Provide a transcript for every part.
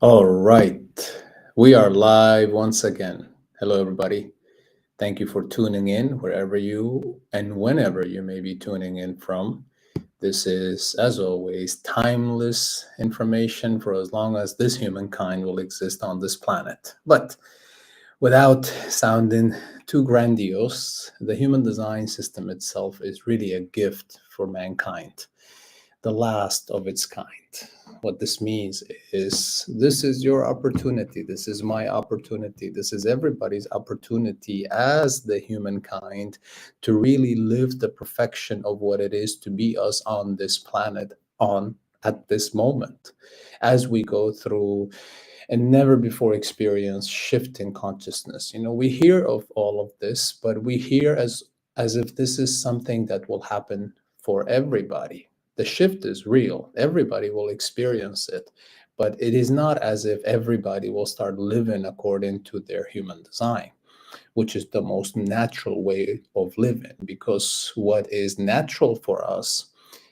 All right, we are live once again. Hello, everybody. Thank you for tuning in wherever you and whenever you may be tuning in from. This is, as always, timeless information for as long as this humankind will exist on this planet. But without sounding too grandiose, the human design system itself is really a gift for mankind, the last of its kind. What this means is this is your opportunity. This is my opportunity. This is everybody's opportunity as the humankind to really live the perfection of what it is to be us on this planet on at this moment as we go through a never before experience shift in consciousness. We hear of all of this, but we hear as if this is something that will happen for everybody. The shift is real. Everybody will experience it, but it is not as if everybody will start living according to their human design, which is the most natural way of living, because what is natural for us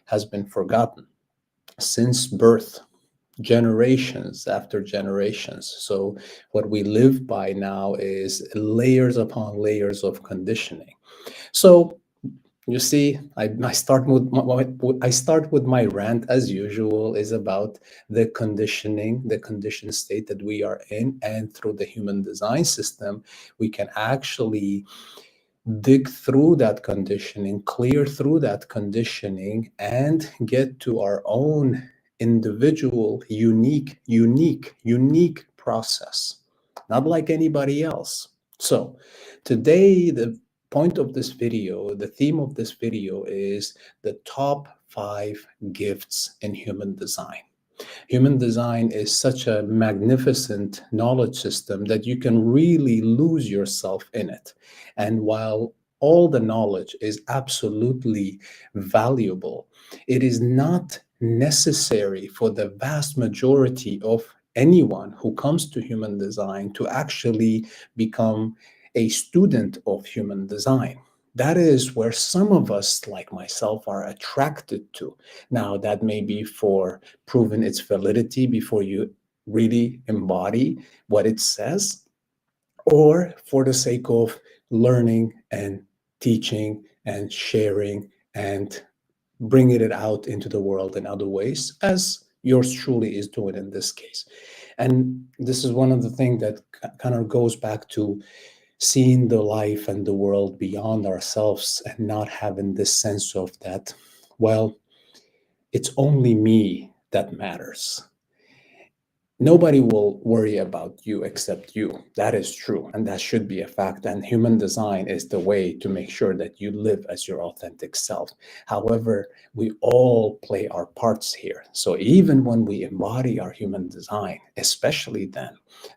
has been forgotten since birth, generations after generations. So what we live by now is layers upon layers of conditioning. So you see, I start with my rant as usual, is about the conditioning, the conditioned state that we are in, and through the human design system, we can actually dig through that conditioning, clear through that conditioning, and get to our own individual, unique process, not like anybody else. So today, the point of this video, the theme of this video is the top 5 gifts in human design. Human design is such a magnificent knowledge system that you can really lose yourself in it. And while all the knowledge is absolutely valuable, it is not necessary for the vast majority of anyone who comes to human design to actually become a student of human design. That is where some of us, like myself, are attracted to. Now, that may be for proving its validity before you really embody what it says, or for the sake of learning and teaching and sharing and bringing it out into the world in other ways, as yours truly is doing in this case. And this is one of the things that kind of goes back to seeing the life and the world beyond ourselves and not having this sense of that, well, it's only me that matters. Nobody will worry about you except you. That is true, and that should be a fact. And human design is the way to make sure that you live as your authentic self. However, we all play our parts here. So even when we embody our human design, especially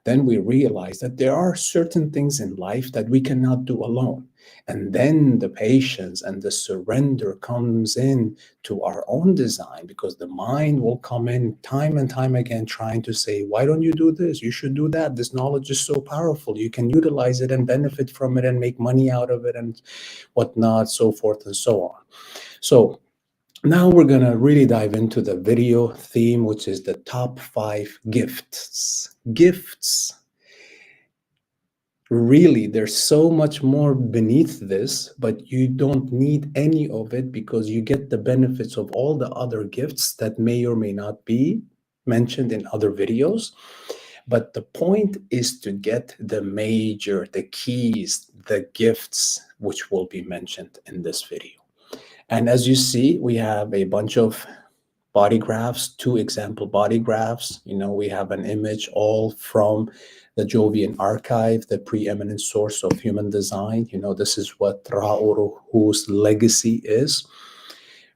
then we realize that there are certain things in life that we cannot do alone. And then the patience and the surrender comes in to our own design, because the mind will come in time and time again trying to say, why don't you do this? You should do that. This knowledge is so powerful. You can utilize it and benefit from it and make money out of it and whatnot, so forth and so on. So now we're going to really dive into the video theme, which is the top 5 gifts. Gifts. Really, there's so much more beneath this, but you don't need any of it because you get the benefits of all the other gifts that may or may not be mentioned in other videos. But the point is to get the keys, the gifts, which will be mentioned in this video. And as you see, we have a bunch of body graphs, 2 example body graphs. We have an image all from the Jovian archive, the preeminent source of human design. This is what Ra Uru Hu's legacy is,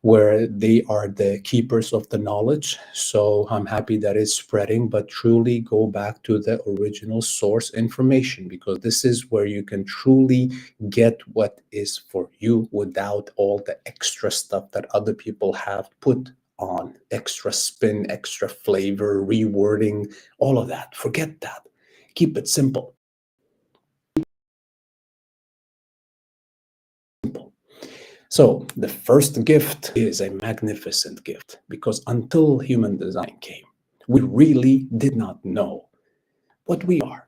where they are the keepers of the knowledge. So I'm happy that it's spreading, but truly go back to the original source information, because this is where you can truly get what is for you without all the extra stuff that other people have put on, extra spin, extra flavor, rewording, all of that. Forget that. Keep it simple. So the first gift is a magnificent gift, because until human design came, we really did not know what we are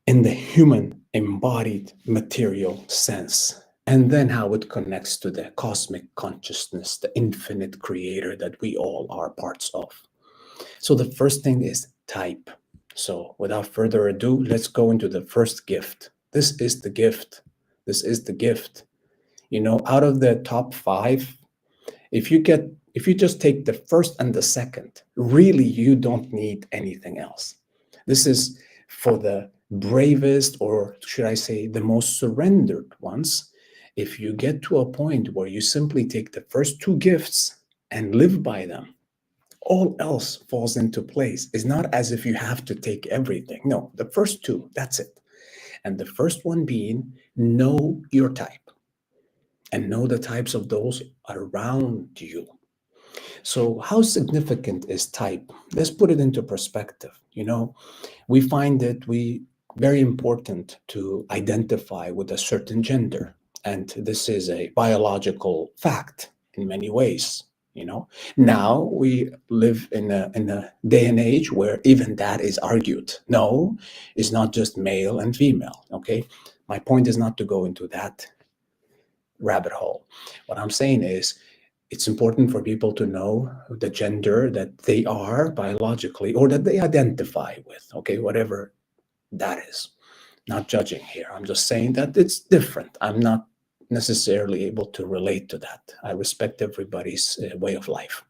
in the human embodied material sense, and then how it connects to the cosmic consciousness, the infinite creator that we all are parts of. So the first thing is type. So without further ado, let's go into the first gift. This is the gift. This is the gift. You know, out of the top 5, if you just take the first and the second, really you don't need anything else. This is for the bravest, or should I say the most surrendered ones. If you get to a point where you simply take the first 2 gifts and live by them, all else falls into place. It's not as if you have to take everything. No, the first 2, that's it. And the first one being, know your type and know the types of those around you. So how significant is type? Let's put it into perspective. You know, we find it very important to identify with a certain gender. And this is a biological fact in many ways. You know, now we live in a day and age where even that is argued. No, it's not just male and female. Okay, my point is not to go into that rabbit hole. What I'm saying is, it's important for people to know the gender that they are biologically or that they identify with. Okay, whatever that is. Not judging here. I'm just saying that it's different. I'm not necessarily able to relate to that. I respect everybody's way of life.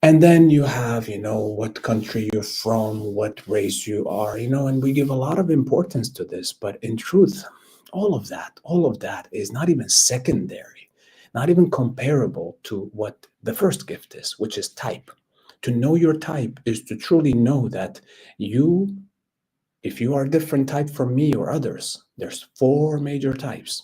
And then you have, you know, what country you're from, what race you are, you know, and we give a lot of importance to this. But in truth, all of that is not even secondary, not even comparable to what the first gift is, which is type. To know your type is to truly know that if you are a different type from me or others, there's 4 major types.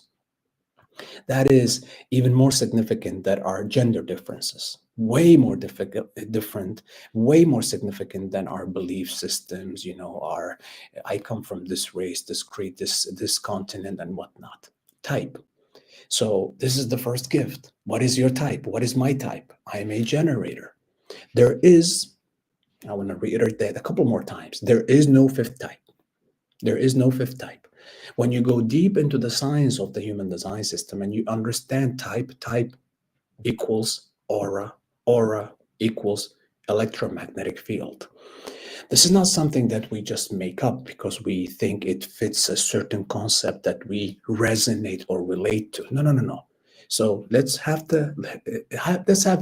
That is even more significant than our gender differences. Way more different, way more significant than our belief systems. You know, I come from this race, this creed, this continent, and whatnot. Type. So this is the first gift. What is your type? What is my type? I am a generator. I want to reiterate that a couple more times. There is no 5th type. There is no 5th type. When you go deep into the science of the human design system and you understand type equals aura, aura equals electromagnetic field. This is not something that we just make up because we think it fits a certain concept that we resonate or relate to. No. So let's have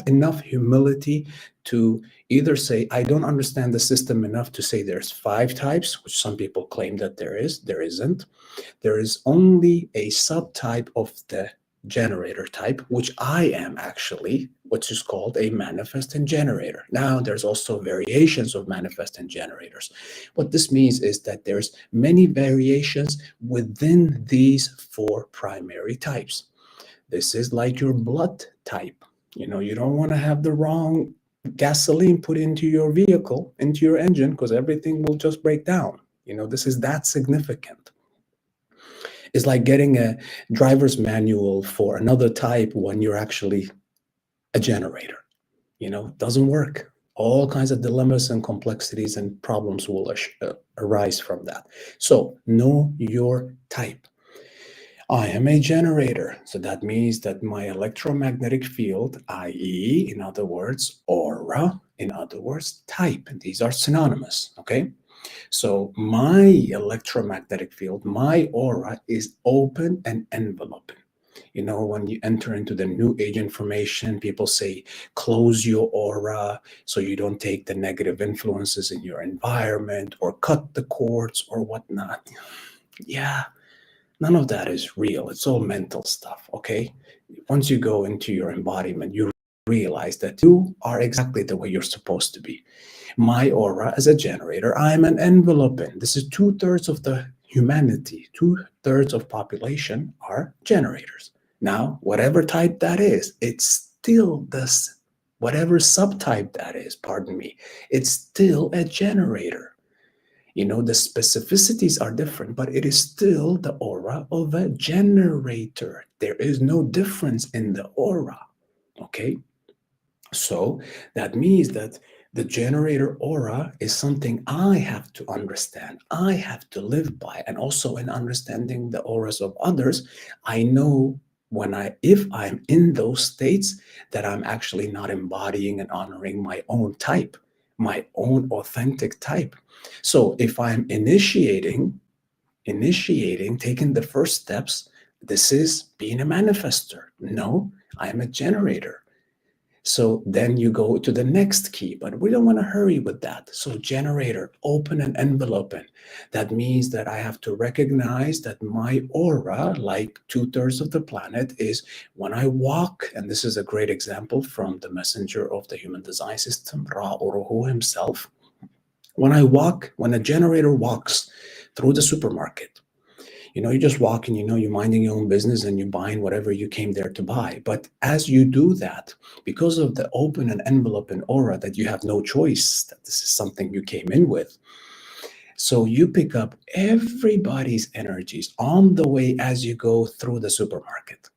enough humility to either say, I don't understand the system enough to say there's 5 types, which some people claim that there isn't. There is only a subtype of the generator type, which I am actually, which is called a manifesting generator. Now, there's also variations of manifesting generators. What this means is that there's many variations within these 4 primary types. This is like your blood type. You know, you don't want to have the wrong gasoline put into your vehicle, into your engine, because everything will just break down. You know, this is that significant. It's like getting a driver's manual for another type when you're actually a generator. You know, it doesn't work. All kinds of dilemmas and complexities and problems will arise from that. So know your type. I am a generator. So that means that my electromagnetic field, i.e., in other words, aura, in other words, type, and these are synonymous, okay? So my electromagnetic field, my aura is open and enveloping. You know, when you enter into the new age information, people say, close your aura so you don't take the negative influences in your environment or cut the cords or whatnot. Yeah, none of that is real. It's all mental stuff, okay? Once you go into your embodiment, you realize that you are exactly the way you're supposed to be. My aura as a generator, I'm an enveloping. This is 2/3 of the humanity. 2/3 of population are generators. Now, whatever type that is, it's still this, whatever subtype that is, pardon me, it's still a generator. You know, the specificities are different, but it is still the aura of a generator. There is no difference in the aura, okay? So that means that the generator aura is something I have to understand, I have to live by. And also in understanding the auras of others, I know if I'm in those states, that I'm actually not embodying and honoring my own type, my own authentic type. So if I'm initiating, taking the first steps, this is being a manifester. No, I'm a generator. So then you go to the next key, but we don't want to hurry with that. So generator, open and enveloping. That means that I have to recognize that my aura, like 2/3 of the planet, is when I walk, and this is a great example from the messenger of the human design system, Ra Uruhu himself. When a generator walks through the supermarket, you're just walking, you're minding your own business and you're buying whatever you came there to buy. But as you do that, because of the open and envelope and aura, that you have no choice, that this is something you came in with. So you pick up everybody's energies on the way as you go through the supermarket.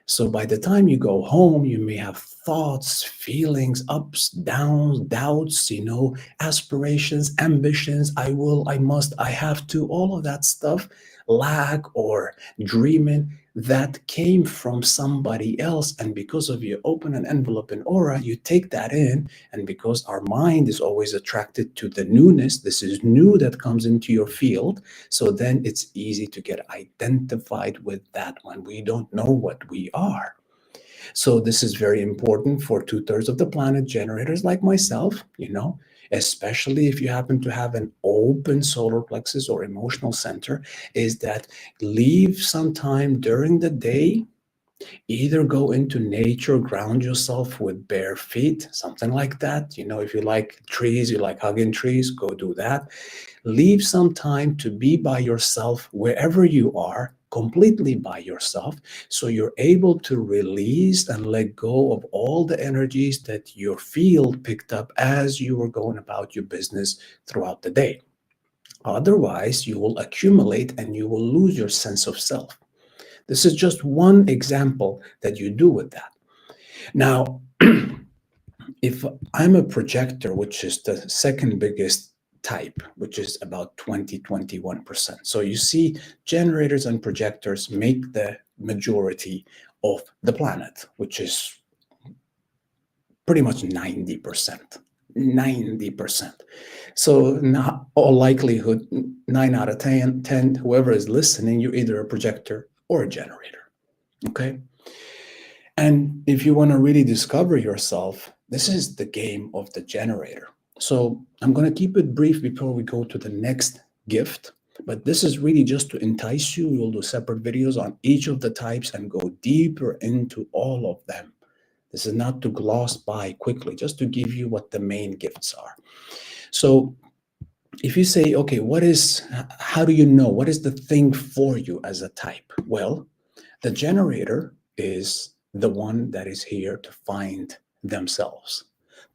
So by the time you go home, you may have thoughts, feelings, ups, downs, doubts, aspirations, ambitions. I will, I must, I have to, all of that stuff, lack or dreaming that came from somebody else. And because of your open and envelope and aura, you take that in. And because our mind is always attracted to the newness, this is new that comes into your field. So then it's easy to get identified with that when we don't know what we are. So this is very important for 2/3 of the planet generators like myself, especially if you happen to have an open solar plexus or emotional center, is that leave some time during the day. Either go into nature, ground yourself with bare feet, something like that. If you like trees, you like hugging trees, go do that. Leave some time to be by yourself wherever you are, completely by yourself, so you're able to release and let go of all the energies that your field picked up as you were going about your business throughout the day. Otherwise, you will accumulate and you will lose your sense of self. This is just one example that you do with that. Now, if I'm a projector, which is the second biggest type, which is about 21%. So you see, generators and projectors make the majority of the planet, which is pretty much 90%. 90%. So, not all likelihood, 9 out of 10, whoever is listening, you're either a projector or a generator. Okay. And if you want to really discover yourself, this is the game of the generator. So I'm going to keep it brief before we go to the next gift. But this is really just to entice you. We'll do separate videos on each of the types and go deeper into all of them. This is not to gloss by quickly, just to give you what the main gifts are. So if you say, okay, how do you know? What is the thing for you as a type? Well, the generator is the one that is here to find themselves,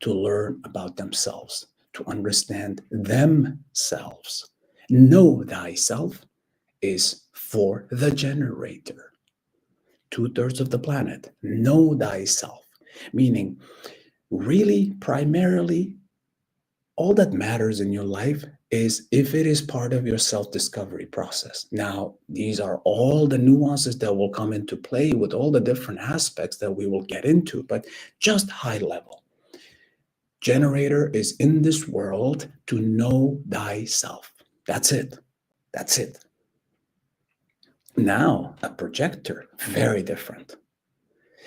to learn about themselves, to understand themselves. Know thyself is for the generator. 2/3 of the planet. Know thyself, meaning really primarily all that matters in your life is if it is part of your self-discovery process. Now, these are all the nuances that will come into play with all the different aspects that we will get into, but just high level. Generator is in this world to know thyself. That's it. That's it. Now, a projector, very different.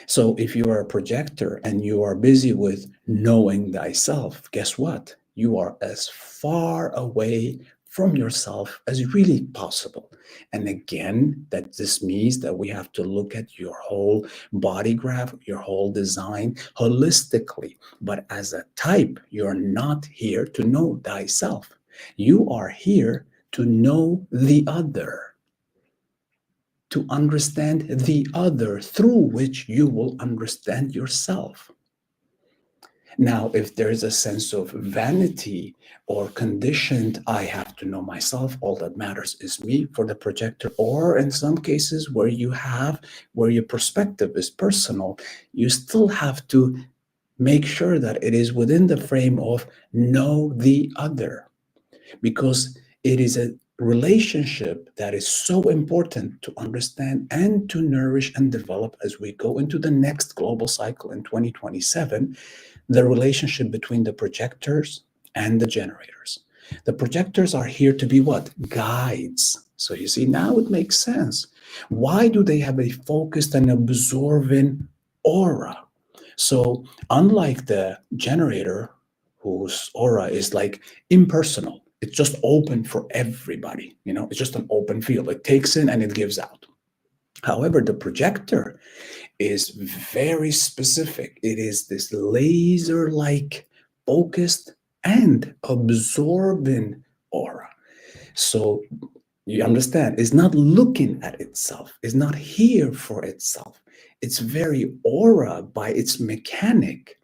So if you are a projector and you are busy with knowing thyself, guess what? You are as far away from yourself as really possible. And again, that this means that we have to look at your whole body graph, your whole design holistically. But as a type, you're not here to know thyself. You are here to know the other, to understand the other, through which you will understand yourself. Now, if there is a sense of vanity or conditioned, I have to know myself, all that matters is me for the projector, or in some cases where your perspective is personal, you still have to make sure that it is within the frame of know the other, because it is a relationship that is so important to understand and to nourish and develop as we go into the next global cycle in 2027, the relationship between the projectors and the generators. The projectors are here to be what? Guides. So you see, now it makes sense. Why do they have a focused and absorbing aura? So, unlike the generator, whose aura is like impersonal, it's just open for everybody. It's just an open field. It takes in and it gives out. However, the projector is very specific. It is this laser like focused and absorbing aura. So you understand, it's not looking at itself, it's not here for itself. Its very aura, by its mechanic,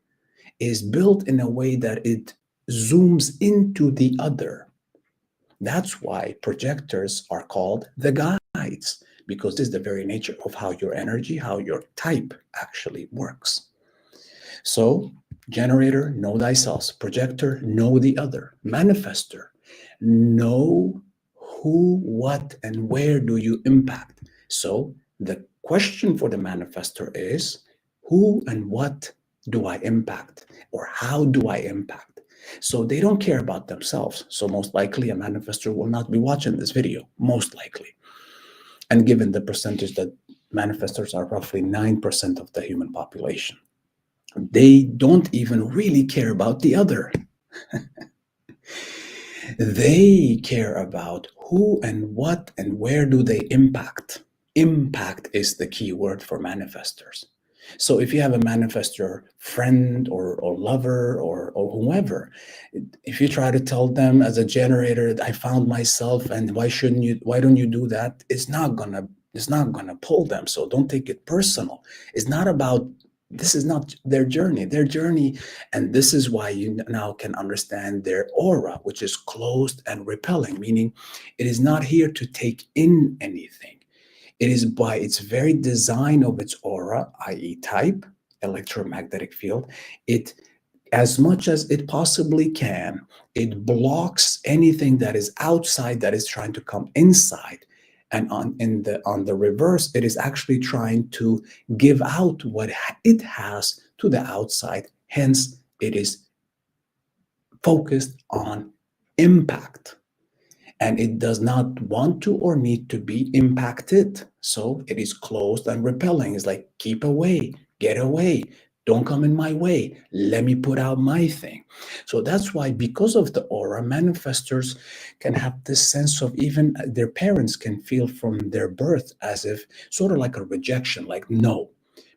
is built in a way that it zooms into the other. That's why projectors are called the guides, because this is the very nature of how your energy, how your type actually works. So, generator, know thyself. Projector, know the other. Manifester, know who, what, and where do you impact. So, the question for the manifester is who and what do I impact, or how do I impact? So they don't care about themselves. So most likely a manifester will not be watching this video, most likely. And given the percentage that manifestors are roughly 9% of the human population, they don't even really care about the other. They care about who and what and where do they impact. Impact is the key word for manifestors. So if you have a manifestor friend or lover or whoever, if you try to tell them as a generator, I found myself and why don't you do that? It's not gonna pull them. So don't take it personal. It's not about, this is not their journey. And this is why you now can understand their aura, which is closed and repelling, meaning it is not here to take in anything. It is by its very design of its aura, i.e. type, electromagnetic field, it, as much as it possibly can, it blocks anything that is outside that is trying to come inside. And on the reverse, it is actually trying to give out what it has to the outside. Hence, it is focused on impact. And it does not want to or need to be impacted. So it is closed and repelling. It's like, keep away, get away, don't come in my way, let me put out my thing. So that's why, because of the aura, manifestors can have this sense of, even their parents can feel from their birth as if sort of like a rejection, like no,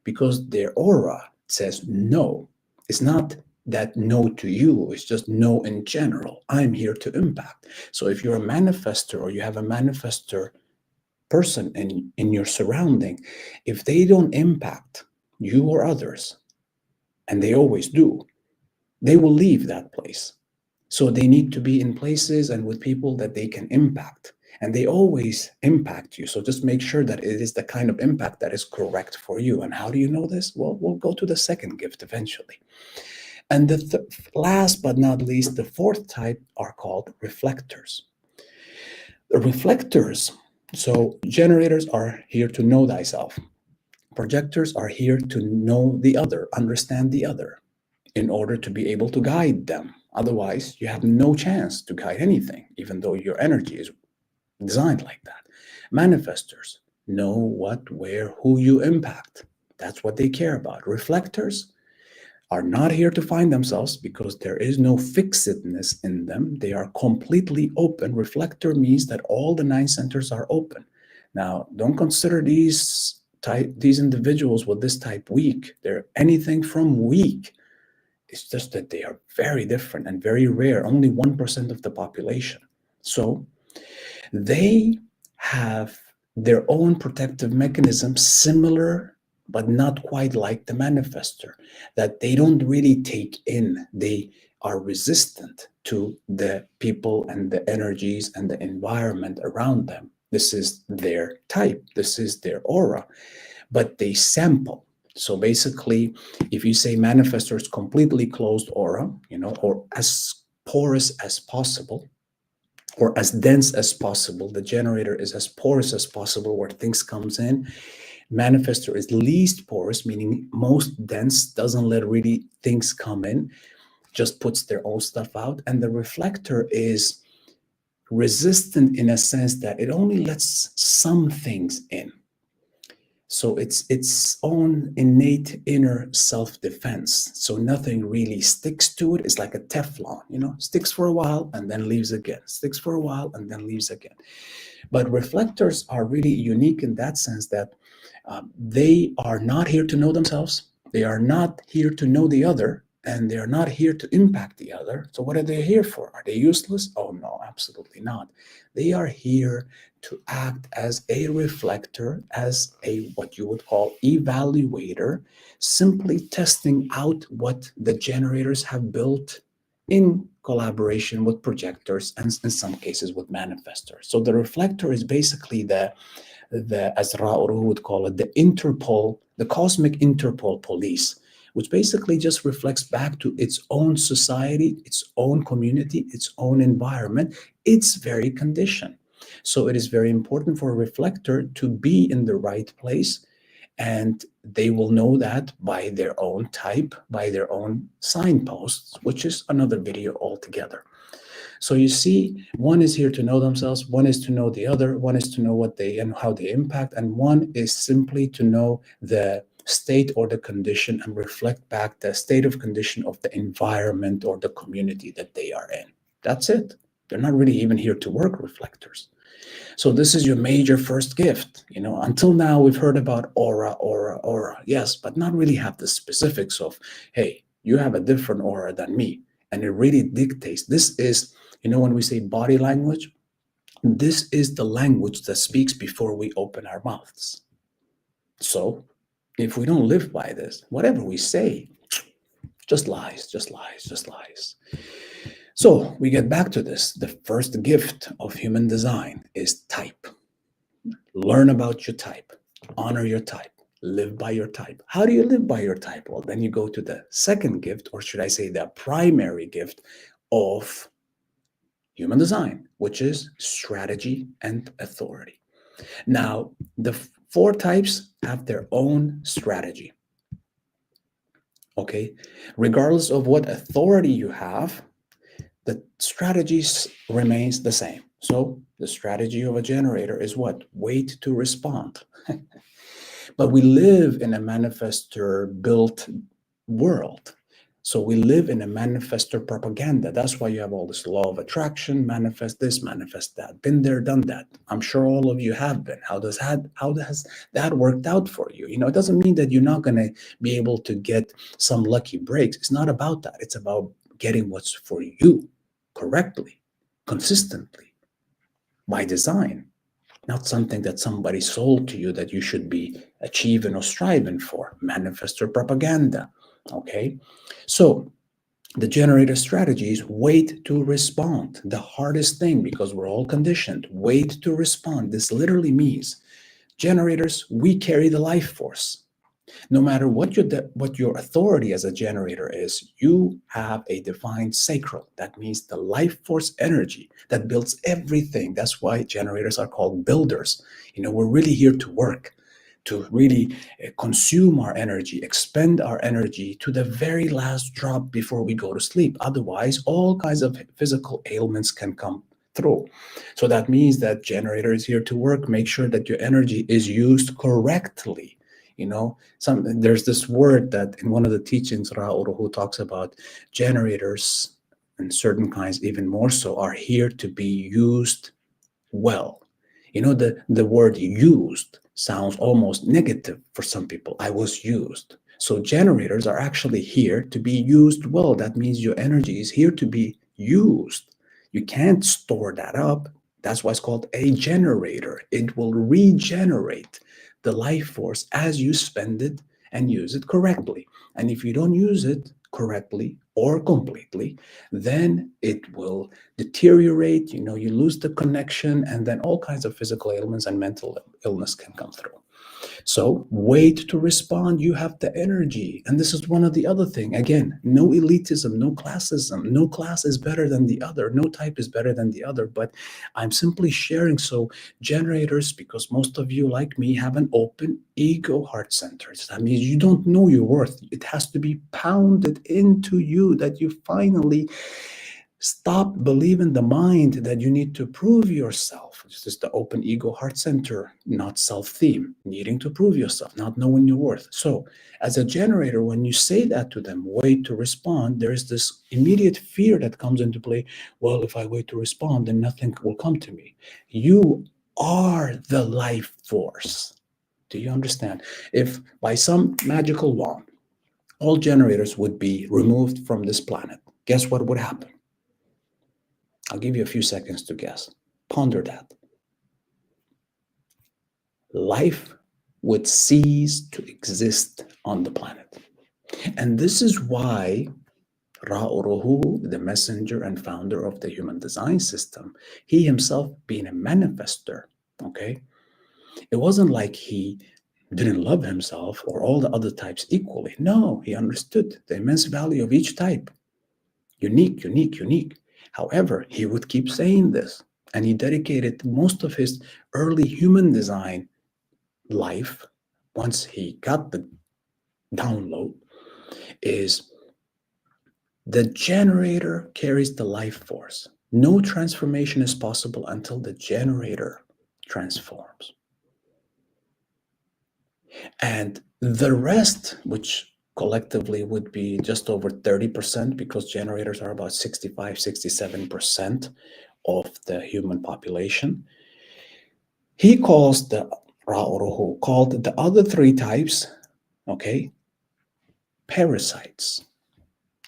because their aura says no. It's not that no to you, is just no in general. I'm here to impact. So if you're a manifester or you have a manifester person in your surrounding, if they don't impact you or others, and they always do, they will leave that place. So they need to be in places and with people that they can impact. And they always impact you. So just make sure that it is the kind of impact that is correct for you. And how do you know this? Well, we'll go to the second gift eventually. And the last but not least, the fourth type are called reflectors. The reflectors, so generators are here to know thyself. Projectors are here to know the other, understand the other, in order to be able to guide them. Otherwise, you have no chance to guide anything, even though your energy is designed like that. Manifestors know what, where, who you impact. That's what they care about. Reflectors are not here to find themselves because there is no fixedness in them. They are completely open. Reflector means that all the 9 centers are open. Now, don't consider these individuals with this type weak. They're anything from weak. It's just that they are very different and very rare, only 1% of the population. So they have their own protective mechanism, similar but not quite like the manifester, that they don't really take in. They are resistant to the people and the energies and the environment around them. This is their type, this is their aura, but they sample. So basically, if you say manifestor is completely closed aura, or as porous as possible, or as dense as possible, the generator is as porous as possible where things comes in. Manifestor is least porous, meaning most dense, doesn't let really things come in, just puts their own stuff out. And the reflector is resistant in a sense that it only lets some things in. So it's its own innate inner self-defense. So nothing really sticks to it. It's like a Teflon, sticks for a while and then leaves again, sticks for a while and then leaves again. But reflectors are really unique in that sense that they are not here to know themselves. They are not here to know the other, and they are not here to impact the other. So what are they here for? Are they useless? Oh no, absolutely not. They are here to act as a reflector, as a what you would call evaluator, simply testing out what the generators have built in collaboration with projectors and in some cases with manifestors. So the reflector is basically as Ra would call it, the Interpol, the cosmic Interpol police, which basically just reflects back to its own society, its own community, its own environment, its very condition. So it is very important for a reflector to be in the right place, and they will know that by their own type, by their own signposts, which is another video altogether. So you see, one is here to know themselves, one is to know the other, one is to know what they and how they impact, and one is simply to know the state or the condition and reflect back the state of condition of the environment or the community that they are in. That's it. They're not really even here to work, reflectors. So this is your major first gift. Until now we've heard about aura, yes, but not really have the specifics of, hey, you have a different aura than me. And it really dictates. This is, when we say body language, this is the language that speaks before we open our mouths. So if we don't live by this, whatever we say, just lies, just lies, just lies. So we get back to this. The first gift of human design is type. Learn about your type, honor your type, live by your type. How do you live by your type? Well, then you go to the second gift, or should I say the primary gift of human design, which is strategy and authority. Now, the four types have their own strategy. Okay, regardless of what authority you have, the strategy remains the same. So the strategy of a generator is what? Wait to respond. But we live in a manifestor-built world. So we live in a manifestor propaganda. That's why you have all this law of attraction, manifest this, manifest that. Been there, done that. I'm sure all of you have been. How has that worked out for you? It doesn't mean that you're not going to be able to get some lucky breaks. It's not about that. It's about getting what's for you correctly, consistently, by design. Not something that somebody sold to you that you should be achieving or striving for. Manifestor propaganda. Okay, so the generator strategy is wait to respond. The hardest thing, because we're all conditioned, wait to respond. This literally means generators, we carry the life force. No matter what your authority as a generator is, you have a defined sacral. That means the life force energy that builds everything. That's why generators are called builders. We're really here to work, to really consume our energy, expend our energy to the very last drop before we go to sleep. Otherwise, all kinds of physical ailments can come through. So that means that generator is here to work. Make sure that your energy is used correctly. There's this word that in one of the teachings, Ra Uru talks about generators, and certain kinds even more so, are here to be used well. The word used sounds almost negative for some people. I was used. So generators are actually here to be used well. That means your energy is here to be used. You can't store that up. That's why it's called a generator. It will regenerate the life force as you spend it and use it correctly. And if you don't use it correctly or completely, then it will deteriorate. You lose the connection, and then all kinds of physical ailments and mental illness can come through. So wait to respond. You have the energy. And this is one of the other thing. Again, no elitism, no classism. No class is better than the other. No type is better than the other. But I'm simply sharing. So generators, because most of you like me have an open ego heart center. That means you don't know your worth. It has to be pounded into you that you finally stop believing the mind that you need to prove yourself. This is the open ego heart center, not self-theme, needing to prove yourself, not knowing your worth. So as a generator, when you say that to them, wait to respond, there is this immediate fear that comes into play. Well, if I wait to respond, then nothing will come to me. You are the life force. Do you understand? If by some magical law, all generators would be removed from this planet, guess what would happen? I'll give you a few seconds to guess. Ponder that. Life would cease to exist on the planet. And this is why Ra-Uru-Hu, the messenger and founder of the human design system, he himself being a manifester, okay? It wasn't like he didn't love himself or all the other types equally. No, he understood the immense value of each type. Unique, unique, unique. However, he would keep saying this, and he dedicated most of his early human design life, once he got the download, is the generator carries the life force. No transformation is possible until the generator transforms. And the rest, which collectively would be just over 30%, because generators are about 65, 67% of the human population. He calls the Ra-Uru-Hu, called the other three types, okay, parasites.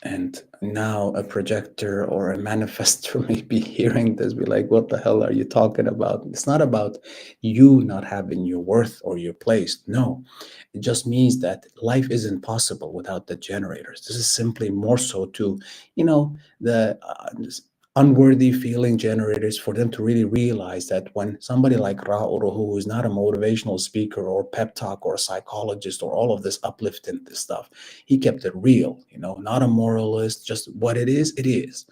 And now a projector or a manifestor may be hearing this, be like, what the hell are you talking about? It's not about you not having your worth or your place. No, it just means that life isn't possible without the generators. This is simply more so to, the unworthy feeling generators, for them to really realize that when somebody like Ra-Uru-Hu, who is not a motivational speaker or pep talk or psychologist or all of this uplifting this stuff, he kept it real, not a moralist, just what it is, it is.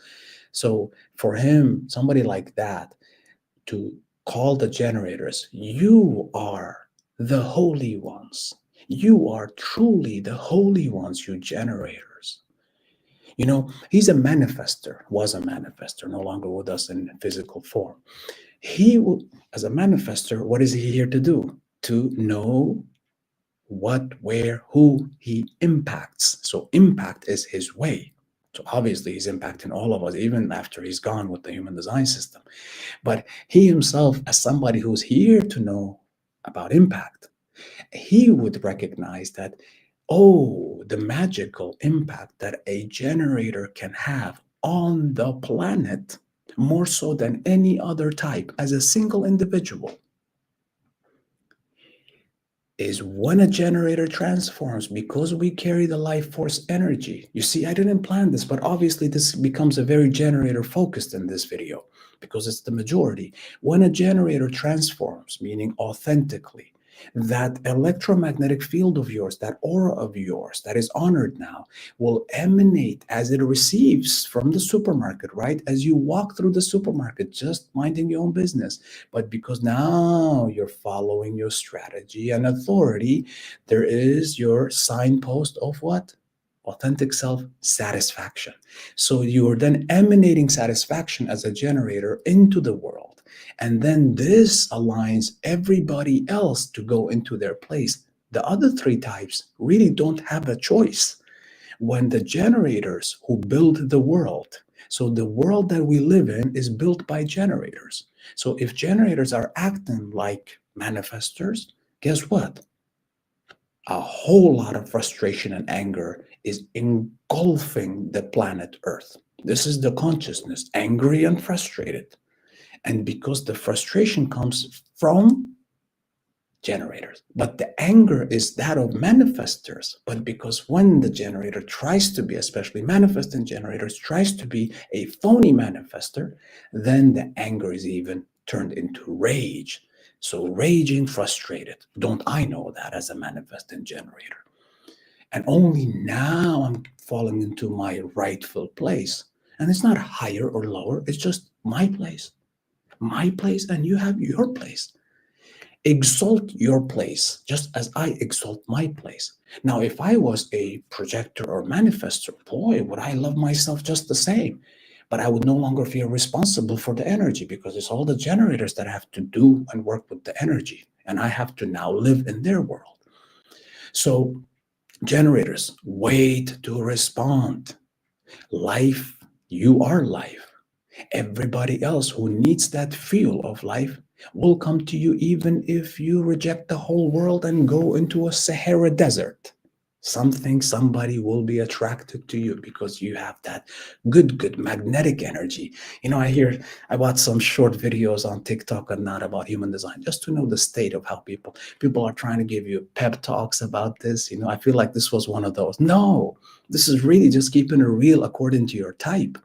So for him, somebody like that, to call the generators, you are the holy ones. You are truly the holy ones, you generators. He's a manifester, was a manifester, no longer with us in physical form. He will, as a manifester, what is he here to do? To know what, where, who he impacts. So impact is his way. So obviously he's impacting all of us, even after he's gone with the human design system. But he himself, as somebody who's here to know about impact, he would recognize that, oh, the magical impact that a generator can have on the planet, more so than any other type as a single individual, is when a generator transforms, because we carry the life force energy. You see, I didn't plan this, but obviously this becomes a very generator focused in this video because it's the majority. When a generator transforms, meaning authentically, that electromagnetic field of yours, that aura of yours that is honored now, will emanate as it receives from the supermarket, right? As you walk through the supermarket, just minding your own business. But because now you're following your strategy and authority, there is your signpost of what? Authentic self-satisfaction. So you are then emanating satisfaction as a generator into the world. And then this aligns everybody else to go into their place. The other three types really don't have a choice. When the generators who build the world, so the world that we live in is built by generators. So if generators are acting like manifestors, guess what? A whole lot of frustration and anger is engulfing the planet Earth. This is the consciousness, angry and frustrated. And because the frustration comes from generators, but the anger is that of manifestors. But because when the generator tries to be, especially manifesting generators, tries to be a phony manifester, then the anger is even turned into rage. So raging, frustrated. Don't I know that as a manifesting generator? And only now I'm falling into my rightful place. And it's not higher or lower, it's just my place. My place, and you have your place. Exalt your place just as I exalt my place. Now, if I was a projector or manifester, boy, would I love myself just the same. But I would no longer feel responsible for the energy because it's all the generators that have to do and work with the energy. And I have to now live in their world. So, generators, wait to respond. Life, you are life. Everybody else who needs that feel of life will come to you even if you reject the whole world and go into a Sahara desert. Somebody will be attracted to you because you have that good magnetic energy. I watch some short videos on TikTok and not about human design just to know the state of how people are trying to give you pep talks about this. I feel like this was one of those. No, this is really just keeping it real according to your type.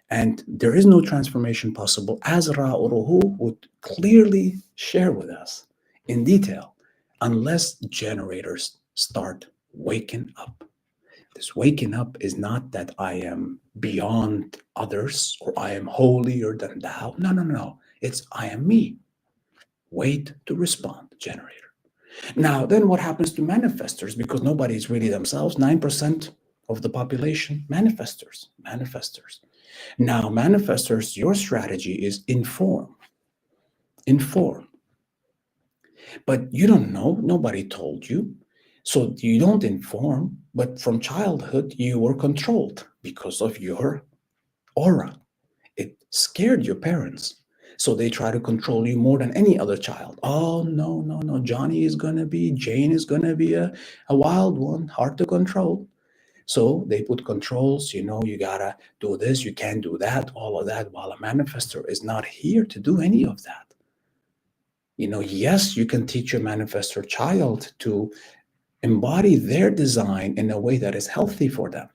And there is no transformation possible, as Ra Uruhu would clearly share with us in detail, unless generators start waking up. This waking up is not that I am beyond others or I am holier than thou. No, no, no. It's I am me. Wait to respond, generator. Now, then what happens to manifestors? Because nobody is really themselves. 9% of the population, manifestors. Now, manifestors, your strategy is inform. But you don't know, nobody told you. So you don't inform, but from childhood, you were controlled because of your aura. It scared your parents. So they try to control you more than any other child. Oh, no, no, no. Jane is going to be a wild one, hard to control. So they put controls, you gotta do this, you can't do that, all of that, while a manifestor is not here to do any of that. Yes, you can teach your manifestor child to embody their design in a way that is healthy for them.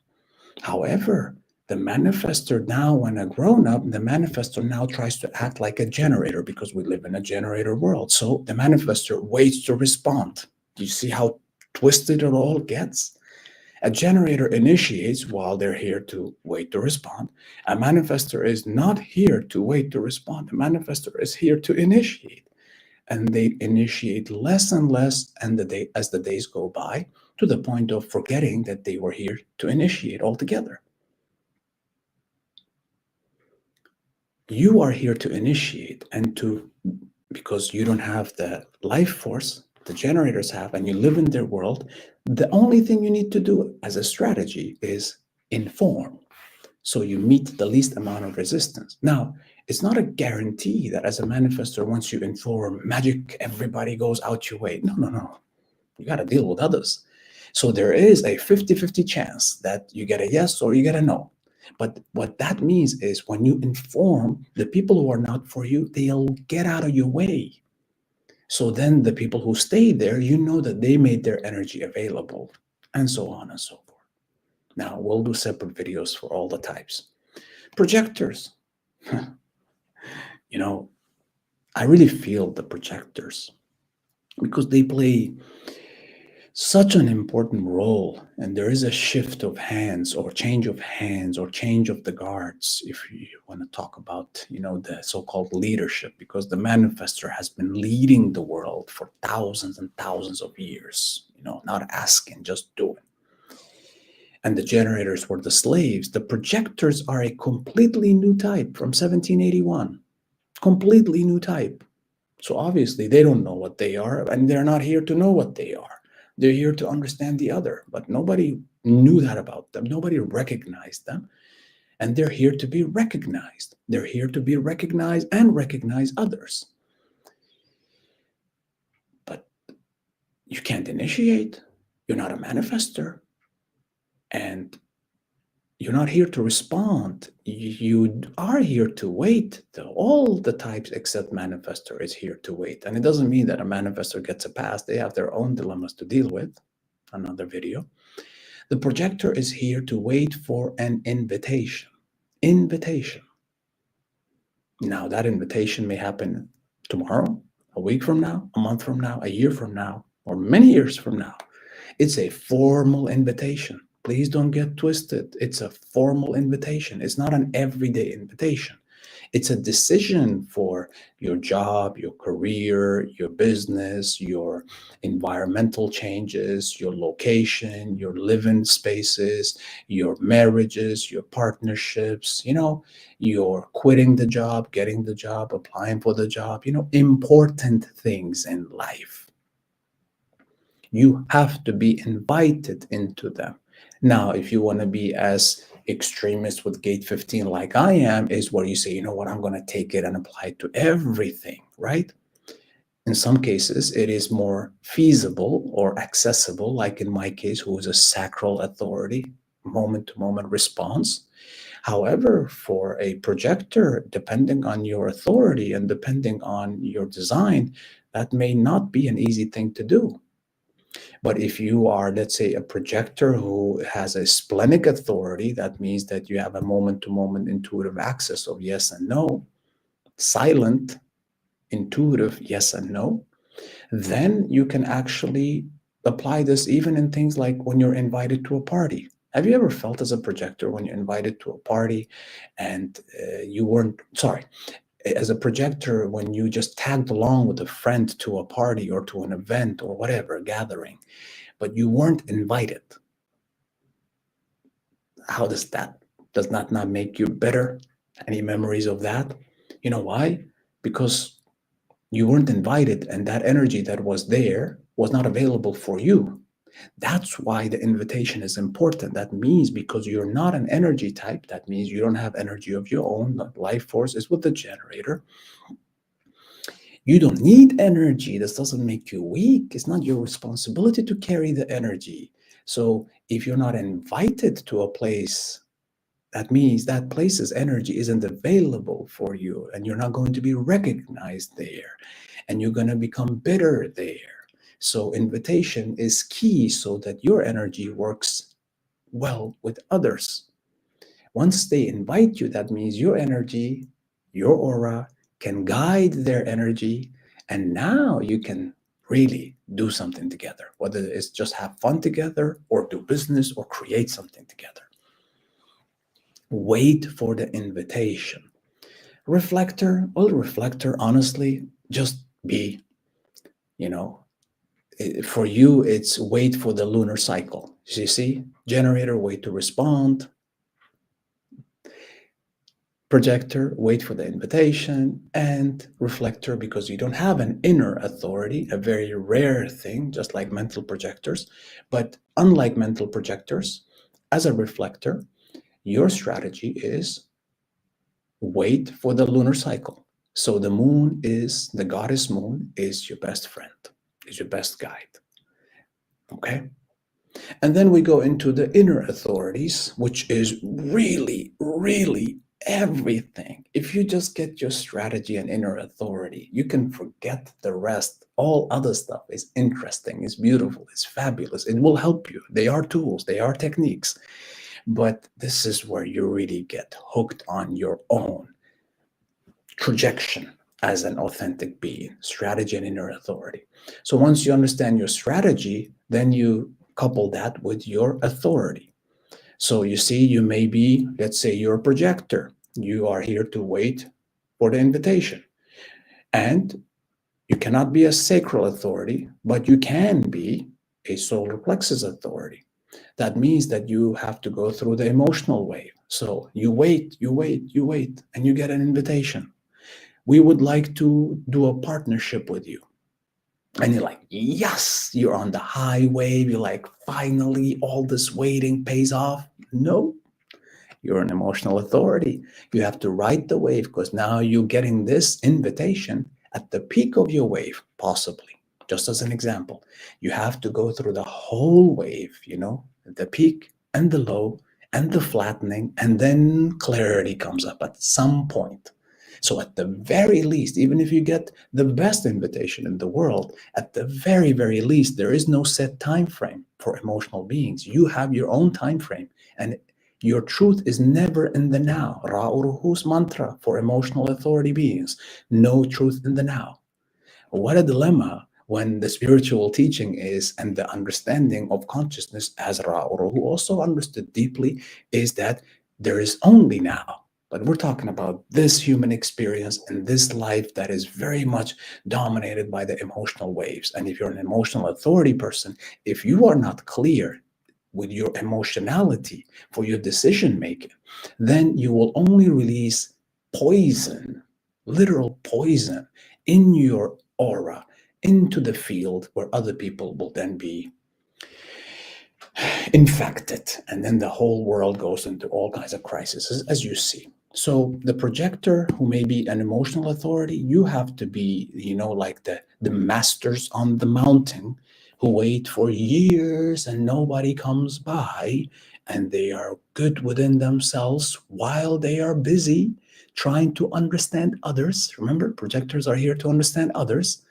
However, the manifestor now, when a grown up, the manifestor now tries to act like a generator because we live in a generator world. So the manifestor waits to respond. Do you see how twisted it all gets? A generator initiates while they're here to wait to respond. A manifestor is not here to wait to respond. A manifestor is here to initiate. And they initiate less and less as the days go by, to the point of forgetting that they were here to initiate altogether. You are here to initiate because you don't have the life force the generators have and you live in their world. The only thing you need to do as a strategy is inform, so you meet the least amount of resistance. Now, it's not a guarantee that as a manifestor, once you inform, magic, everybody goes out your way. No, no, no. You got to deal with others. So there is a 50-50 chance that you get a yes or you get a no. But what that means is when you inform, the people who are not for you, they'll get out of your way. So then the people who stay there, that they made their energy available, and so on and so forth. Now, we'll do separate videos for all the types. Projectors. I really feel the projectors because they play such an important role, and there is a shift of hands or change of the guards, if you want to talk about the so-called leadership, because the manifestor has been leading the world for thousands and thousands of years, not asking, just doing. And the generators were the slaves. The projectors are a completely new type from 1781. Completely new type. So obviously they don't know what they are, and they're not here to know what they are. They're here to understand the other, but nobody knew that about them. Nobody recognized them, and they're here to be recognized. They're here to be recognized and recognize others. But you can't initiate. You're not a manifestor, and you're not here to respond. You are here to wait. All the types except manifestor is here to wait. And it doesn't mean that a manifestor gets a pass. They have their own dilemmas to deal with. Another video. The projector is here to wait for an invitation. Now, that invitation may happen tomorrow, a week from now, a month from now, a year from now, or many years from now. It's a formal invitation. Please don't get twisted. It's a formal invitation. It's not an everyday invitation. It's a decision for your job, your career, your business, your environmental changes, your location, your living spaces, your marriages, your partnerships, you're quitting the job, getting the job, applying for the job, important things in life. You have to be invited into them. Now, if you want to be as extremist with gate 15 like I am, is where you say, you know what, I'm going to take it and apply it to everything, right? In some cases, it is more feasible or accessible, like in my case, who is a sacral authority, moment to moment response. However, for a projector, depending on your authority and depending on your design, that may not be an easy thing to do. But if you are, let's say, a projector who has a splenic authority, that means that you have a moment to moment intuitive access of yes and no, silent, intuitive yes and no, then you can actually apply this even in things like when you're invited to a party. Have you ever felt as a projector when you're invited to a party and you weren't, sorry, as a projector when you just tagged along with a friend to a party or to an event or whatever, gathering, but you weren't invited? How does that not make you bitter? Any memories of that? You know why? Because you weren't invited and that energy that was there was not available for you. That's why the invitation is important. That means because you're not an energy type, that means you don't have energy of your own. The life force is with the generator. You don't need energy. This doesn't make you weak. It's not your responsibility to carry the energy. So if you're not invited to a place, that means that place's energy isn't available for you, and you're not going to be recognized there, and you're going to become bitter there. So invitation is key so that your energy works well with others. Once they invite you, that means your energy, your aura can guide their energy, and now you can really do something together, whether it's just have fun together or do business or create something together. Wait for the invitation. Reflector, well, reflector, honestly, just be, you know, for you, it's wait for the lunar cycle. You see, generator, wait to respond. Projector, wait for the invitation. And reflector, because you don't have an inner authority, a very rare thing, just like mental projectors. But unlike mental projectors, as a reflector, your strategy is wait for the lunar cycle. So the goddess moon is your best friend, is your best guide. Okay? And then we go into the inner authorities, which is really, really everything. If you just get your strategy and inner authority, you can forget the rest. All other stuff is interesting, is beautiful, is fabulous. It will help you. They are tools, they are techniques. But this is where you really get hooked on your own projection as an authentic being, strategy and inner authority. So once you understand your strategy, then you couple that with your authority. So you see, you may be, let's say you're a projector. You are here to wait for the invitation. And you cannot be a sacral authority, but you can be a solar plexus authority. That means that you have to go through the emotional wave. So you wait, and you get an invitation. We would like to do a partnership with you. And you're like, yes, you're on the high wave. You're like, finally, all this waiting pays off. No, you're an emotional authority. You have to ride the wave because now you're getting this invitation at the peak of your wave, possibly. Just as an example, you have to go through the whole wave, the peak and the low and the flattening, and then clarity comes up at some point. So at the very least, even if you get the best invitation in the world, at the very, very least, there is no set time frame for emotional beings. You have your own time frame, and your truth is never in the now. Ra Uruhu's mantra for emotional authority beings: no truth in the now. What a dilemma when the spiritual teaching is, and the understanding of consciousness, as Ra'uro, who also understood deeply, is that there is only now. But we're talking about this human experience and this life that is very much dominated by the emotional waves. And if you're an emotional authority person, if you are not clear with your emotionality for your decision making, then you will only release poison, literal poison, in your aura, into the field where other people will then be infected. And then the whole world goes into all kinds of crises, as you see. So the projector who may be an emotional authority, you have to be, like the masters on the mountain who wait for years and nobody comes by, and they are good within themselves while they are busy trying to understand others. Remember, projectors are here to understand others.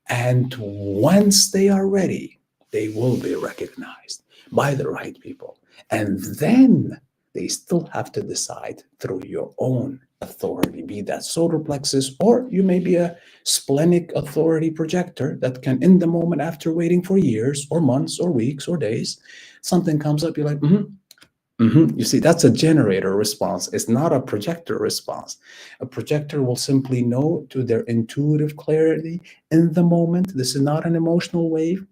And once they are ready, they will be recognized by the right people. And then they still have to decide through your own authority, be that solar plexus, or you may be a splenic authority projector that can, in the moment, after waiting for years or months or weeks or days, something comes up, you're like, You see, that's a generator response. It's not a projector response. A projector will simply know to their intuitive clarity in the moment, this is not an emotional wave.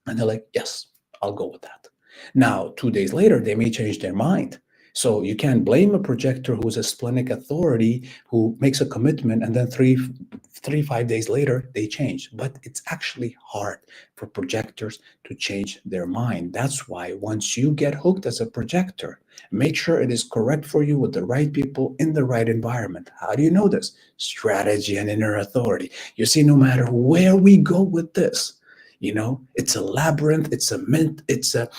And they're like, yes, I'll go with that. Now, 2 days later, they may change their mind. So you can't blame a projector who's a splenic authority who makes a commitment and then 5 days later they change. But it's actually hard for projectors to change their mind. That's why once you get hooked as a projector, make sure it is correct for you with the right people in the right environment. How do you know this? Strategy and inner authority. You see, no matter where we go with this, it's a labyrinth, it's a mint, it's a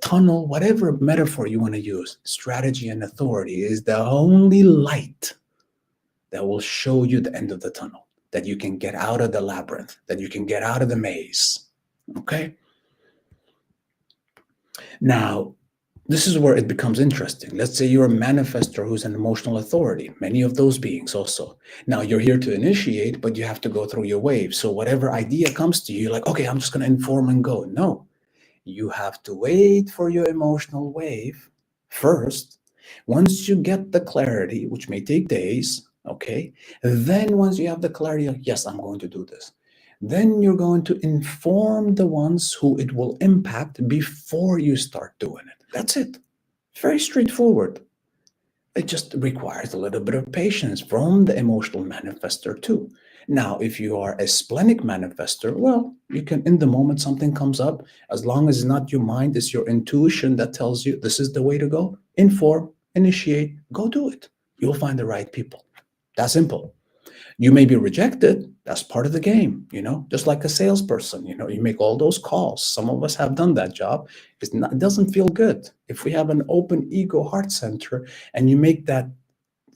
tunnel, whatever metaphor you want to use. Strategy and authority is the only light that will show you the end of the tunnel, that you can get out of the labyrinth, that you can get out of the maze. Okay? Now, this is where it becomes interesting. Let's say you're a manifestor who's an emotional authority, many of those beings also. Now, you're here to initiate, but you have to go through your wave. So whatever idea comes to you, you're like, okay, I'm just going to inform and go. No, you have to wait for your emotional wave first. Once you get the clarity, which may take days, okay, then once you have the clarity, like, yes, I'm going to do this, then you're going to inform the ones who it will impact before you start doing it. That's it. Very straightforward. It just requires a little bit of patience from the emotional manifestor too. Now, if you are a splenic manifestor, well, you can, in the moment something comes up, as long as it's not your mind, it's your intuition that tells you this is the way to go, inform, initiate, go do it. You'll find the right people. That's simple. You may be rejected. That's part of the game, just like a salesperson. You make all those calls. Some of us have done that job. It doesn't feel good. If we have an open ego heart center and you make that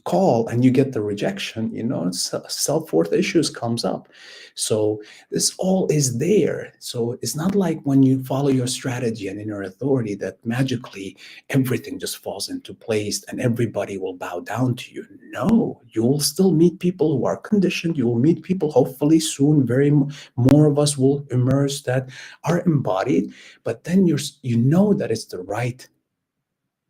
call and you get the rejection, self-worth issues comes up. So this all is there. So it's not like when you follow your strategy and inner authority that magically everything just falls into place and everybody will bow down to you. No, you'll still meet people who are conditioned. You will meet people, hopefully soon, more of us will emerge that are embodied, but then you know that it's the right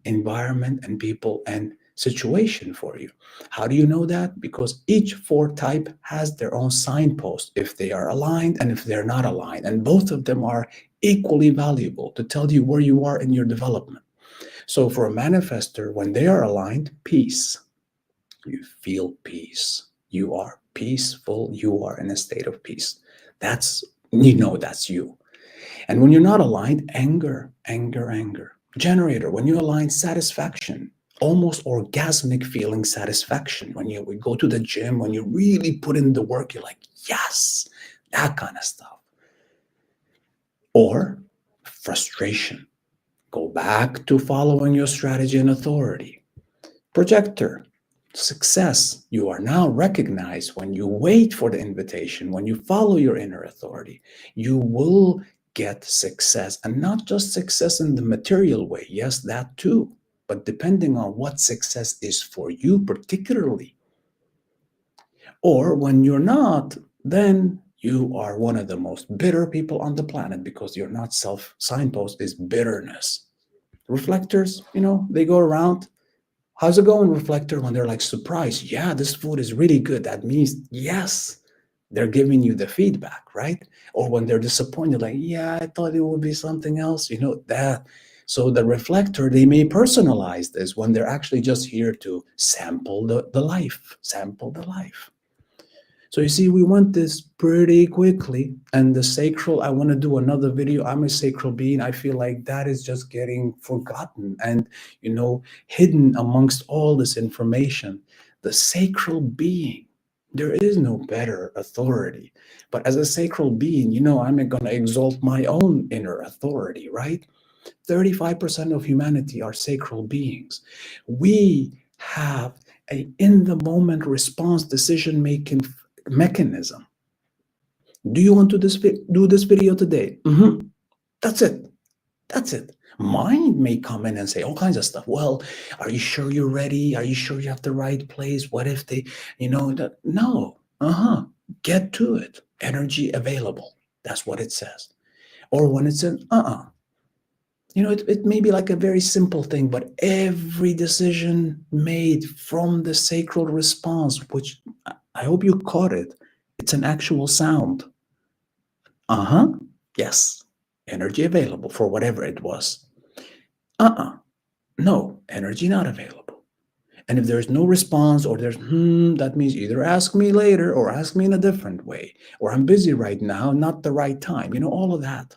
environment and people and situation for you. How do you know that? Because each 4 type has their own signpost, if they are aligned and if they're not aligned. And both of them are equally valuable to tell you where you are in your development. So for a manifestor, when they are aligned, peace. You feel peace. You are peaceful. You are in a state of peace. That's you. And when you're not aligned, anger. Generator, when you align, satisfaction, almost orgasmic feeling satisfaction. When we go to the gym, when you really put in the work, you're like, yes, that kind of stuff. Or frustration. Go back to following your strategy and authority. Projector, success. You are now recognized when you wait for the invitation, when you follow your inner authority. You will get success, and not just success in the material way. Yes, that too. But depending on what success is for you particularly. Or when you're not, then you are one of the most bitter people on the planet because you're not self. Signpost is bitterness. Reflectors, they go around. How's it going, reflector? When they're like surprised, yeah, this food is really good. That means yes, they're giving you the feedback, right? Or when they're disappointed, like, yeah, I thought it would be something else, that. So the reflector, they may personalize this when they're actually just here to sample the life, sample the life. So you see, we went this pretty quickly. And the sacral, I want to do another video. I'm a sacral being. I feel like that is just getting forgotten and, hidden amongst all this information. The sacral being, there is no better authority. But as a sacral being, I'm going to exalt my own inner authority, right? 35% of humanity are sacral beings. We have a in the moment response decision making mechanism. Do you want to do this video today? That's it. That's it. Mind may come in and say all kinds of stuff. Well, are you sure you're ready? Are you sure you have the right place? What if they, no. Get to it. Energy available. That's what it says. Or when it's an it may be like a very simple thing, but every decision made from the sacral response, which I hope you caught it, it's an actual sound. Yes. Energy available for whatever it was. No, energy not available. And if there's no response or there's that means either ask me later or ask me in a different way, or I'm busy right now, not the right time. All of that.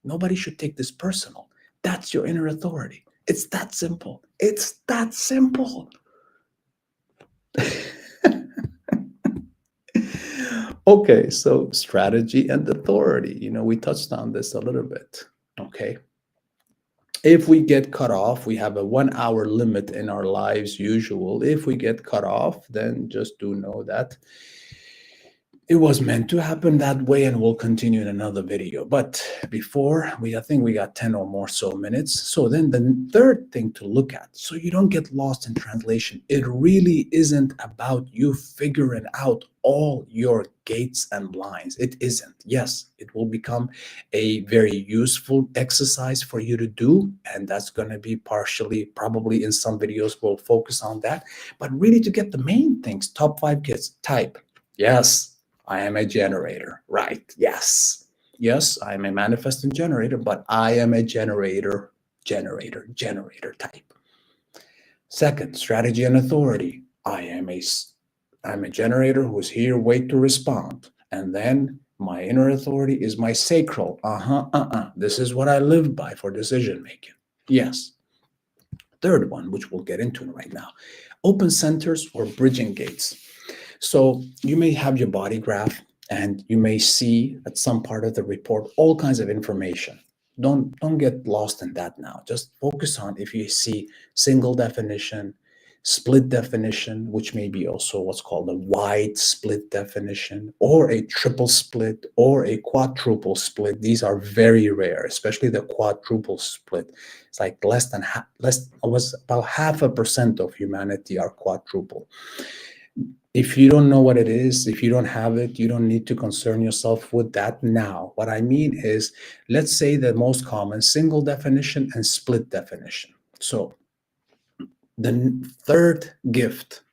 Nobody should take this personal. That's your inner authority. It's that simple. It's that simple. Okay, so strategy and authority. We touched on this a little bit. Okay. If we get cut off, we have a 1 hour limit in our lives, usual. If we get cut off, then just do know that it was meant to happen that way, and we'll continue in another video. But before I think we got 10 or more so minutes. So then the third thing to look at, so you don't get lost in translation, it really isn't about you figuring out all your gates and lines. It isn't. Yes, it will become a very useful exercise for you to do, and that's going to be partially, probably in some videos, we'll focus on that. But really to get the main things, top 5 gifts, type. Yes, I am a generator, right? Yes. Yes, I'm a manifesting generator, but I am a generator type. Second, strategy and authority. I'm a generator who's here, wait to respond. And then my inner authority is my sacral. This is what I live by for decision making. Yes. Third one, which we'll get into right now, open centers or bridging gates. So you may have your body graph and you may see at some part of the report all kinds of information. Don't get lost in that now. Just focus on if you see single definition, split definition, which may be also what's called a wide split definition, or a triple split, or a quadruple split. These are very rare, especially the quadruple split. It's like about 0.5% of humanity are quadruple. If you don't know what it is, if you don't have it, you don't need to concern yourself with that now. What I mean is, let's say the most common single definition and split definition. So the third gift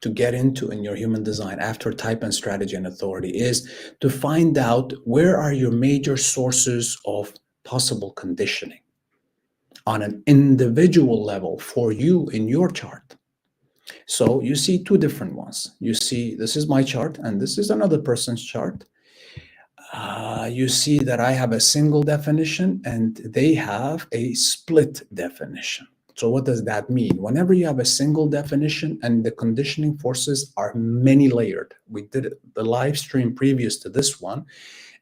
to get into in your human design after type and strategy and authority is to find out where are your major sources of possible conditioning on an individual level for you in your chart. So you see two different ones. You see, this is my chart, and this is another person's chart. You see that I have a single definition, and they have a split definition. So what does that mean? Whenever you have a single definition and the conditioning forces are many layered, we did the live stream previous to this one,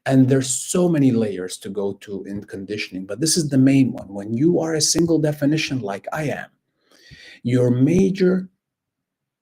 and there's so many layers to go to in conditioning, but this is the main one. When you are a single definition like I am, your major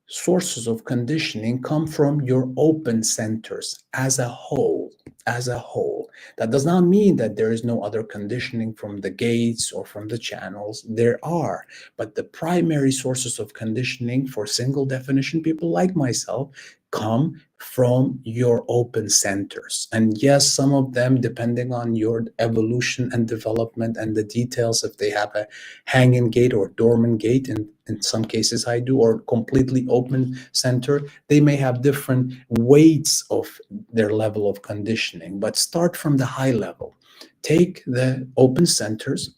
sources of conditioning come from your open centers as a whole. as a whole. That does not mean that there is no other conditioning from the gates or from the channels. There are, but the primary sources of conditioning for single definition people like myself come from your open centers. And yes, some of them, depending on your evolution and development and the details, if they have a hanging gate or dormant gate, in some cases I do, or completely open center, they may have different weights of their level of conditioning. But start from the high level. Take the open centers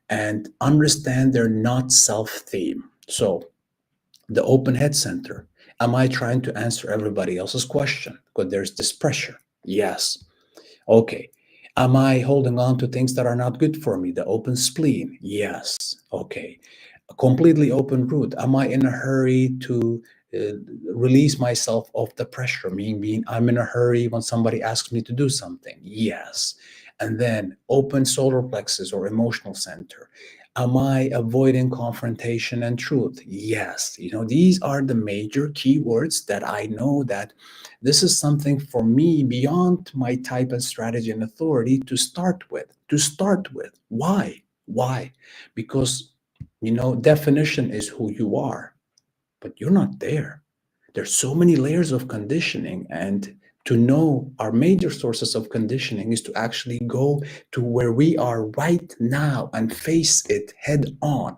and understand they're not self-theme. So the open head center, am I trying to answer everybody else's question? Because there's this pressure. Yes. Okay. Am I holding on to things that are not good for me? The open spleen. Yes. Okay. A completely open root. Am I in a hurry to release myself of the pressure? Meaning I'm in a hurry when somebody asks me to do something. Yes. And then open solar plexus or emotional center. Am I avoiding confrontation and truth? Yes. These are the major keywords that I know that this is something for me beyond my type and strategy and authority to start with. Why? Why? Because, definition is who you are, but you're not there. There's so many layers of conditioning, and to know our major sources of conditioning is to actually go to where we are right now and face it head on.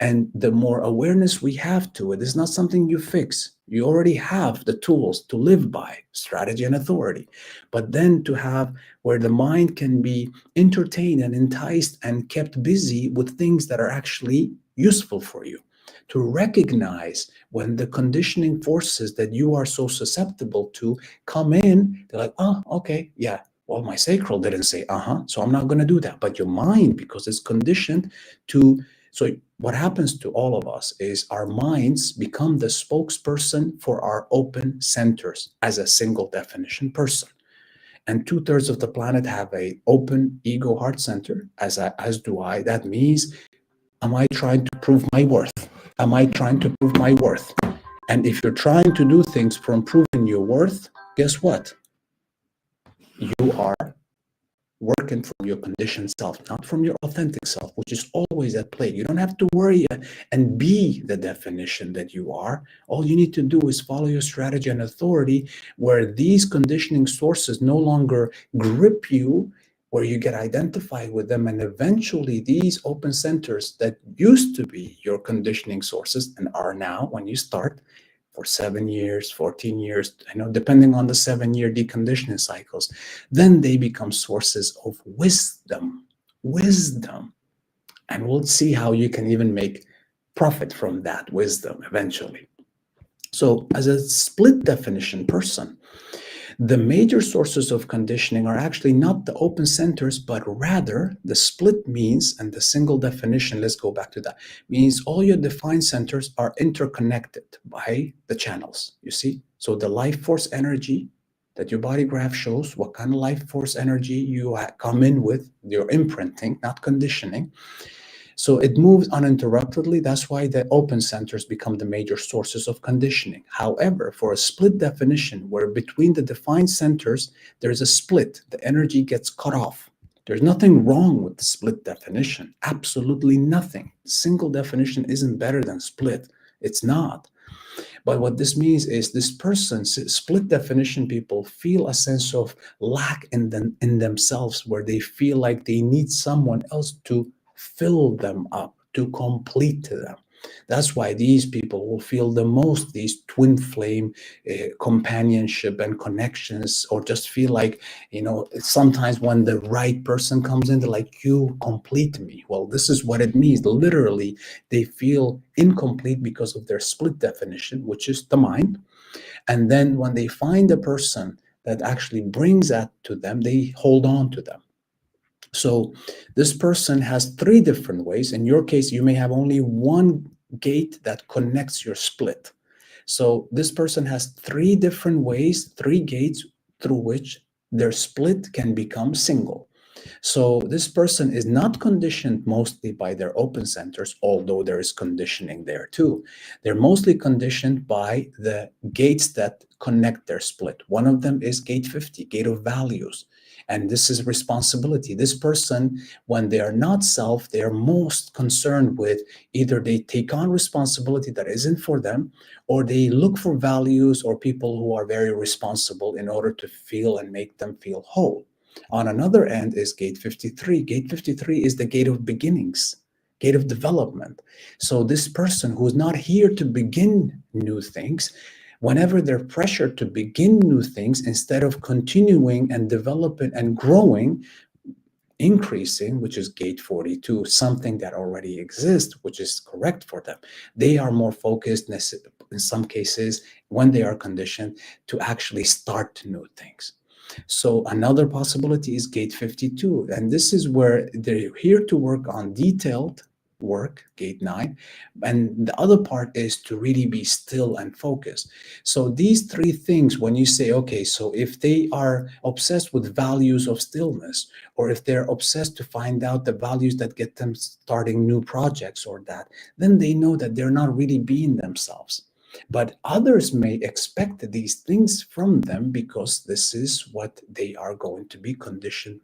And the more awareness we have to it, it's not something you fix. You already have the tools to live by, strategy and authority. But then to have where the mind can be entertained and enticed and kept busy with things that are actually useful for you. To recognize when the conditioning forces that you are so susceptible to come in, they're like, oh, okay, yeah, well, my sacral didn't say, so I'm not going to do that. But your mind, because it's conditioned to, so what happens to all of us is our minds become the spokesperson for our open centers as a single definition person. And 2/3 of the planet have a open ego heart center, as do I. That means, am I trying to prove my worth? Am I trying to prove my worth? And if you're trying to do things from proving your worth, guess what? You are working from your conditioned self, not from your authentic self, which is always at play. You don't have to worry and be the definition that you are. All you need to do is follow your strategy and authority, where these conditioning sources no longer grip you, where you get identified with them, and eventually these open centers that used to be your conditioning sources and are now, when you start, for 7 years, 14 years, depending on the 7-year deconditioning cycles, then they become sources of wisdom. And we'll see how you can even make profit from that wisdom eventually. So as a split definition person, the major sources of conditioning are actually not the open centers, but rather the split means, and the single definition, let's go back to that, means all your defined centers are interconnected by the channels, you see? So the life force energy that your body graph shows, what kind of life force energy you come in with, your imprinting, not conditioning. So it moves uninterruptedly. That's why the open centers become the major sources of conditioning. However, for a split definition, where between the defined centers, there's a split, the energy gets cut off. There's nothing wrong with the split definition. Absolutely nothing. Single definition isn't better than split. It's not. But what this means is this person's split definition people feel a sense of lack in themselves, where they feel like they need someone else to fill them up, to complete them. That's why these people will feel the most these twin flame companionship and connections, or just feel like, sometimes when the right person comes in, they're like, you complete me. Well, this is what it means. Literally, they feel incomplete because of their split definition, which is the mind. And then when they find a person that actually brings that to them, they hold on to them. So this person has 3 different ways. In your case, you may have only one gate that connects your split. So this person has 3 different ways, 3 gates through which their split can become single. So this person is not conditioned mostly by their open centers, although there is conditioning there too. They're mostly conditioned by the gates that connect their split. One of them is gate 50, gate of values. And this is responsibility. This person, when they are not self, they are most concerned with either they take on responsibility that isn't for them, or they look for values or people who are very responsible in order to feel and make them feel whole. On another end is gate 53. Gate 53 is the gate of beginnings, gate of development. So this person who's not here to begin new things, whenever they're pressured to begin new things, instead of continuing and developing and growing, increasing, which is gate 42, something that already exists, which is correct for them, they are more focused in some cases when they are conditioned to actually start new things. So another possibility is gate 52, and this is where they're here to work on detailed work, gate 9, and the other part is to really be still and focused. So these three things, when you say, okay, so if they are obsessed with values of stillness, or if they're obsessed to find out the values that get them starting new projects or that, then they know that they're not really being themselves. But others may expect these things from them because this is what they are going to be conditioned